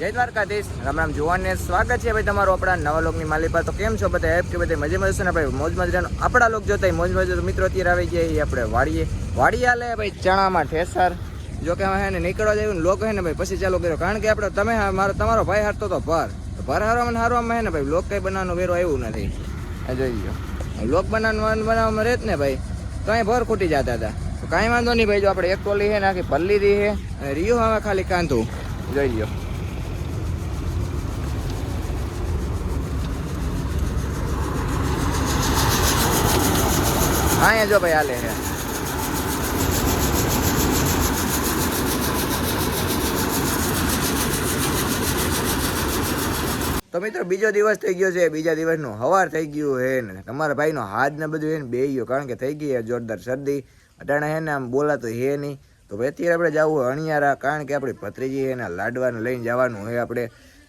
જય દ્વારકાધીશ, રામ રામ જોવાને સ્વાગત છે ભાઈ તમારું આપણા નવા લોકની માલિપા. તો કેમ છો બધા? કે બધા મજામાં હશે ને ભાઈ? મોજ મજાનો આપણા લોક જોતા મોજ મજા. મિત્રો અત્યારે આવી ગયા આપણે વાડીએ હાલે ભાઈ ચણામાં ઠેસર. જો કે હે ને નીકળવા જાય ને લોક હે ને ભાઈ પછી ચાલુ કર્યો, કારણ કે આપણે તમારો ભાઈ હારતો તો ભર હારવામાં હે ને ભાઈ લોક કઈ બનાવવાનો વેરો આવ્યું નથી. જોઈ લો લોક બનાવવામાં રહે જ ને ભાઈ, તો અહીં ભર ખૂટી જતા હતા. તો કાંઈ વાંધો નહીં ભાઈ, જો આપણે એક ટોલી છે ને આખી પલ્લી દી છે અને રીયું હવે ખાલી કાંધું. જોઈ લો અહીંયા જો ભાઈ હાલે છે. તો મિત્રો બીજો દિવસ થઈ ગયો છે, બીજા દિવસનું સવાર થઈ ગયું હે ને તમારા ભાઈનો હાથ ને બધું હે ને બે ગયો, કારણ કે થઈ ગઈ જોરદાર શરદી. અટાણે હે ને આમ બોલાતું હે નહીં. તો ભાઈ અત્યારે આપણે જવું અણિયારા, કારણ કે આપણી ભત્રીજી હે ને લાડવાને લઈને જવાનું હોય આપણે.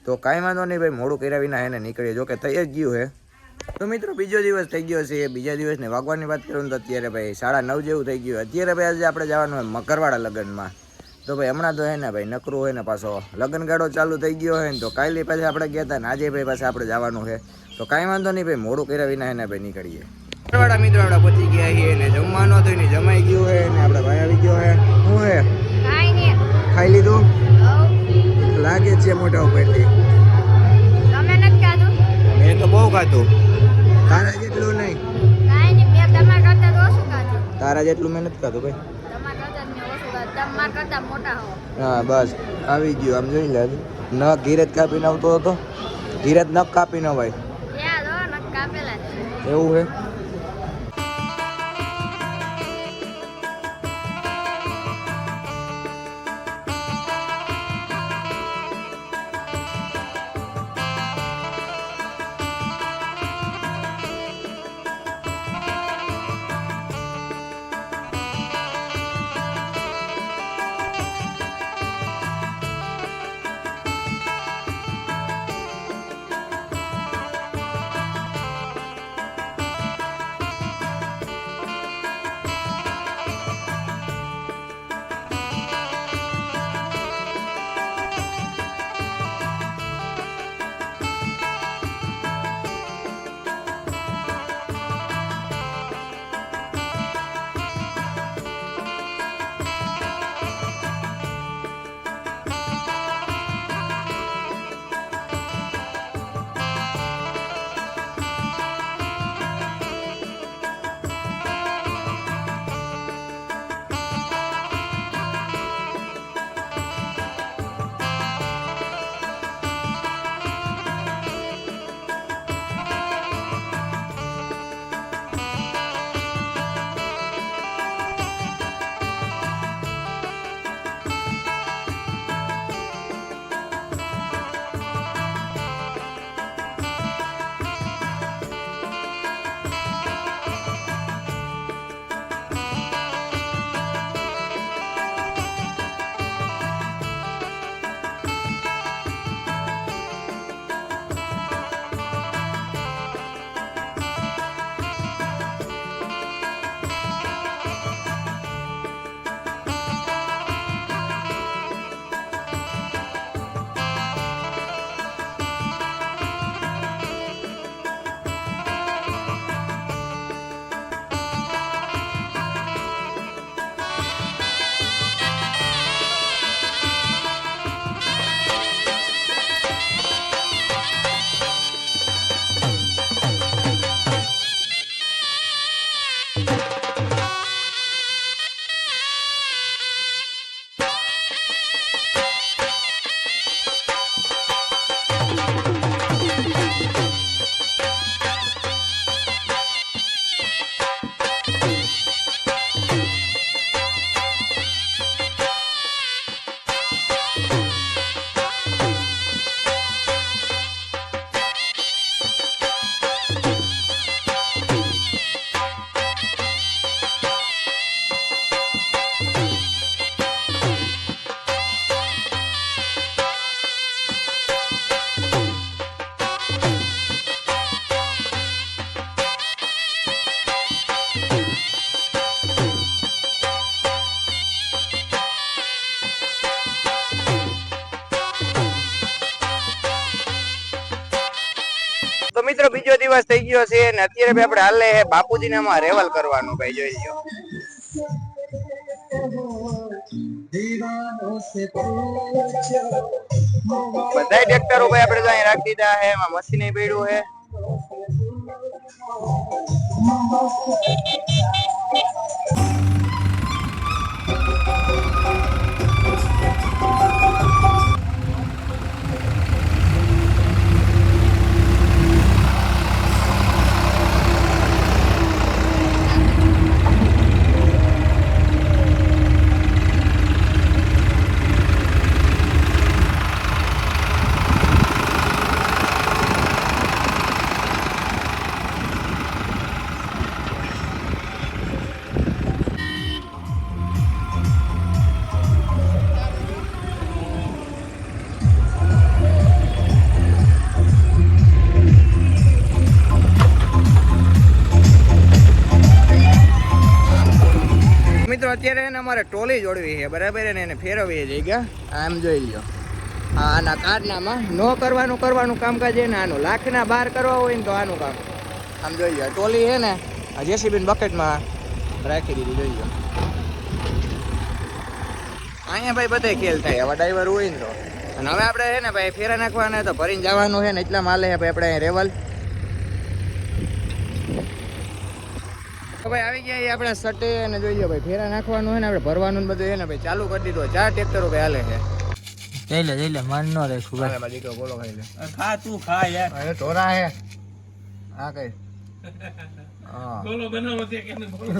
તો કાંઈ વાંધો નહીં ભાઈ, મોડું કર્યા વિના હે ને નીકળીએ. જો કે થઈ જ ગયું હે. તો મિત્રો બીજો દિવસ થઈ ગયો છે. બીજા દિવસને વાગવાની વાત કરું તો અત્યારે ભાઈ 9:30 જેવું થઈ ગયું. અત્યારે ભાઈ આજે આપણે જવાનું હોય મકરવાડા લગ્નમાં. તો ભાઈ હમણાં તો હે ને ભાઈ નકરું હોય ને પાછો લગ્ન ગાળો ચાલુ થઈ ગયો હોય ને, તો કાલે પાછા આપણે ગયા હતા ને આજે ભાઈ પાછા આપણે જવાનું છે. તો કાંઈ વાંધો નહીં ભાઈ, મોડું કર્યા વિના હે ને ભાઈ નીકળીએ. મકરવાડા મિત્રો આપણે પહોંચી ગયા છીએ ને જમવાનું હતું ને જમાઈ ગયું હોય ને આપણે ભાઈ આવી ગયો હે. શું હે ખાઈ લીધું લાગે છે મોટા ઉપરથી? મેં તો બહુ ખાધું, તારા જેટલું નહીં. તારા જેટલું મેં નથી ખાધું ભાઈ. હા બસ આવી ગયું. આમ જોઈ લે, ન ધીરજ કાપીને આવતો હતો. ધીરજ નખ કાપી ન ભાઈ, એવું હે. મિત્રો બીજો દિવસ થઈ ગયો છે ને અત્યારે ભાઈ આપણે હાલે હે બાપુજીનામાં રેવલ કરવાનું ભાઈ જોઈ લો. બધા ટ્રેક્ટરો ભાઈ આપણે તો અહીં રાખી દીધા હે, એમાં મશીન પડ્યું હે. મિત્રો અત્યારે એને અમારે ટોલી જોડવી છે બરાબર ને, એને ફેરવીએ જઈ ગયા. આમ જોઈ લો આના કારનામાં ન કરવાનું કામકાજ છે ને આનું લાખના બહાર કરવા હોય ને તો આનું કામ. આમ જોઈ લો ટોલી છે ને આ જેસીબી બકેટમાં રાખી દીધી જોઈ લો. અહીંયા ભાઈ બધા ખેલ થાય હવે ડ્રાઈવર હોય ને તો. અને હવે આપણે છે ને ભાઈ ફેરા નાખવાના તો ભરીને જવાનું છે ને એટલા માલે છે ભાઈ આપણે રેવલ. ભાઈ આવી ગયા આપણે સટે અને જોઈ લો ભાઈ ફેરા નાખવાનું છે ને આપણે ભરવાનું બધું છે ને ભાઈ ચાલુ કરી દીધું. 4 ટ્રેક્ટરો ભાઈ હાલે છે. જઈ લે મન નો રહેશું ભાઈ. મારી દીકરો ગોલો ખાઈ લે. ખા તું ખા યાર. અરે ઢોરા હે હા કઈ હા ગોલો બનાવો તે કે ગોલો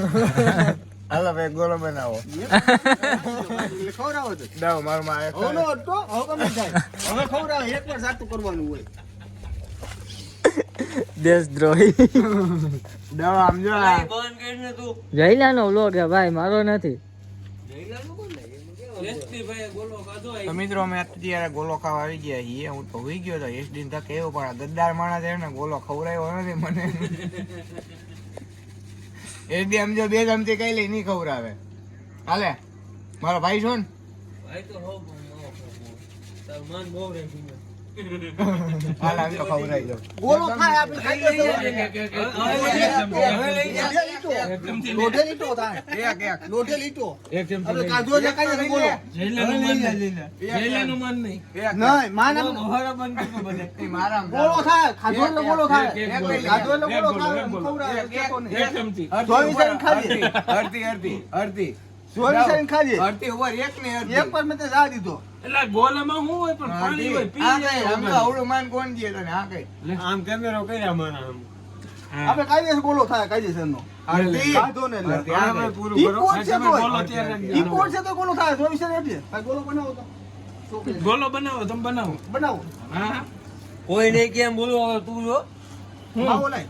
હાલો ભાઈ ગોલો બનાવો. ખવડાવો તો દાવ માર માં આવે. ઓનો તો હવે કમ થાય હવે ખવડાવો એકવાર સાતું કરવાનું હોય. દેશદ્રોહી દવા સમજો આ બંધ કરીને તું જયલાનો વ્લોગ હે ભાઈ મારો નથી. જયલાનો કોણ લે એસડી ભાઈ ગોલો ખાધો. તો મિત્રો અમે અત્યારે ગોલો ખાવા આવી ગયા છીએ. હું તો હોઈ ગયો તો એસડી ને તક એવું પણ ગદ્દાર માણસ છે ને ગોલો ખવડાવ્યો નથી મને. એસડી સમજો બે ચમચી કઈ લઈ નહીં ખવડાવે. હાલે મારો ભાઈ છો ને ભાઈ તો હો તાર મન બહુ રે હાલ આમ તો ખવડાવી દો ગોલો ખાય આપણે ખાઈ લો. લોઢે લીટો થાય એક લોઢે લીટો એક ચમચી આપણે કાઢો છે કાઈ ગોલો. જૈલાનું મન નહીં નહીં માના મોહરા બન કે બને એ મારા ગોલો ખાય ખાધો એટલે ગોલો ખાય ખાધો એટલે ગોલો ખાય ખવડાવે એક ચમચી 24 સેકન્ડ ખાલી અડધી 24 સેકન્ડ ખાલી અડધી ઓવર એક ને એક પર મેં જા દીધો. એટલે ગોલામાં હું હોય પણ પાણી હોય પી જાય. આમ તો આવડું માન કોણ દે તને આ કઈ આમ કેમેરો કર્યા મારા આમ આપણે કાઈ દે ગોલો થાય કાઈ દે નો અડધી કાઢો ને એટલે આ પૂરું કરો તમે ગોલો તૈયાર રાખજો. ઈ કોણ છે તો ગોલો થાય 24 સેકન્ડ એટલે ભાઈ ગોલો બનાવો તો ગોલો બનાવો તમે બનાવો હા કોઈ નહીં કેમ બોલો તું જો આવો નહીં